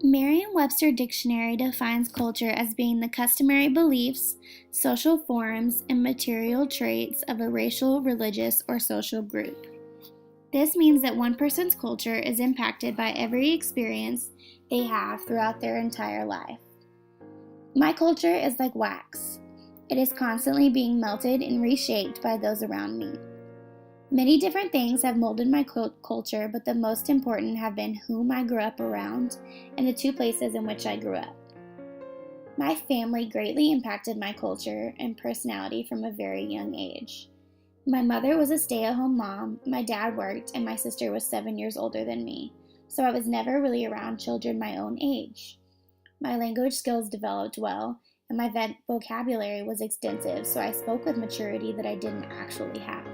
Merriam-Webster Dictionary defines culture as being the customary beliefs, social forms, and material traits of a racial, religious, or social group. This means that one person's culture is impacted by every experience they have throughout their entire life. My culture is like wax. It is constantly being melted and reshaped by those around me. Many different things have molded my culture, but the most important have been whom I grew up around and the two places in which I grew up. My family greatly impacted my culture and personality from a very young age. My mother was a stay-at-home mom, my dad worked, and my sister was 7 years older than me, so I was never really around children my own age. My language skills developed well, and my vocabulary was extensive, so I spoke with maturity that I didn't actually have.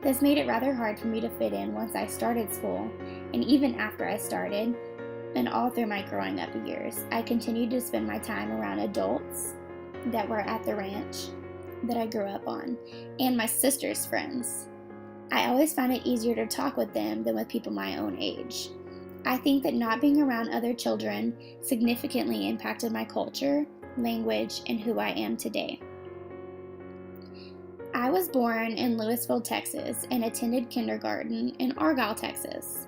This made it rather hard for me to fit in once I started school, and even after I started, and all through my growing up years, I continued to spend my time around adults that were at the ranch that I grew up on, and my sister's friends. I always found it easier to talk with them than with people my own age. I think that not being around other children significantly impacted my culture, language, and who I am today. I was born in Lewisville, Texas, and attended kindergarten in Argyle, Texas.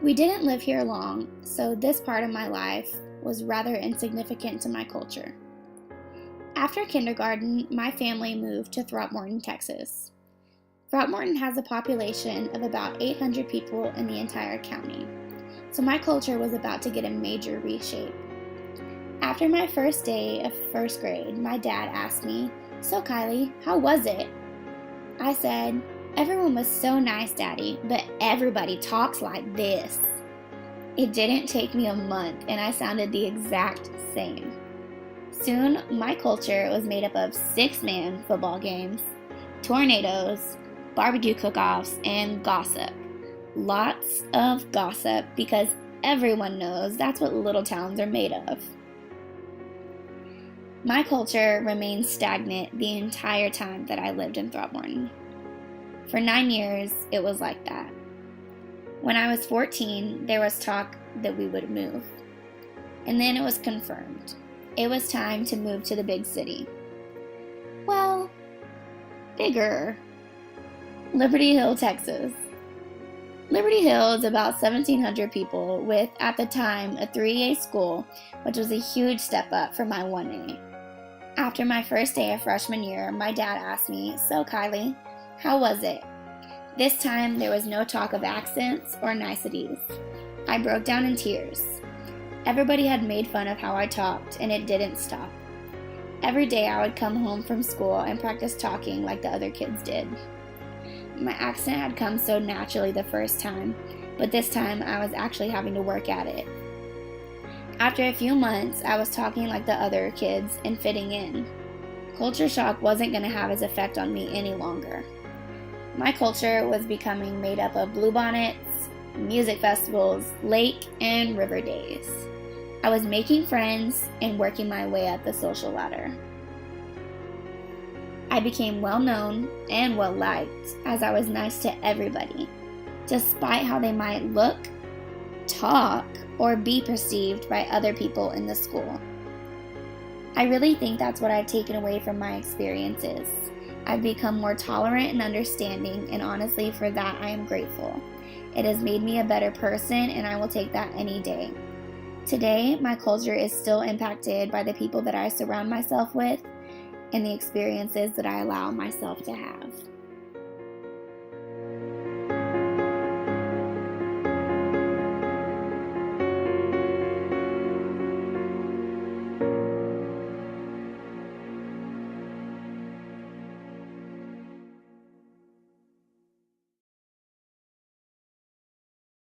We didn't live here long, so this part of my life was rather insignificant to my culture. After kindergarten, my family moved to Throckmorton, Texas. Throckmorton has a population of about 800 people in the entire county, so my culture was about to get a major reshape. After my first day of first grade, my dad asked me, "So Kylie, how was it?" I said, "Everyone was so nice, Daddy, but everybody talks like this." It didn't take me a month and I sounded the exact same. Soon, my culture was made up of 6-man football games, tornadoes, barbecue cook-offs, and gossip. Lots of gossip because everyone knows that's what little towns are made of. My culture remained stagnant the entire time that I lived in Throckmorton. For 9 years, it was like that. When I was 14, there was talk that we would move. And then it was confirmed. It was time to move to the big city. Well, bigger. Liberty Hill, Texas. Liberty Hill is about 1,700 people with, at the time, a 3A school, which was a huge step up from my 1A. After my first day of freshman year, my dad asked me, "So Kylie, how was it?" This time, there was no talk of accents or niceties. I broke down in tears. Everybody had made fun of how I talked, and it didn't stop. Every day I would come home from school and practice talking like the other kids did. My accent had come so naturally the first time, but this time I was actually having to work at it. After a few months, I was talking like the other kids and fitting in. Culture shock wasn't going to have its effect on me any longer. My culture was becoming made up of bluebonnets, music festivals, lake and river days. I was making friends and working my way up the social ladder. I became well known and well liked as I was nice to everybody, despite how they might look, talk, or be perceived by other people in the school. I really think that's what I've taken away from my experiences. I've become more tolerant and understanding, and honestly, for that I am grateful. It has made me a better person, and I will take that any day. Today, my culture is still impacted by the people that I surround myself with and the experiences that I allow myself to have.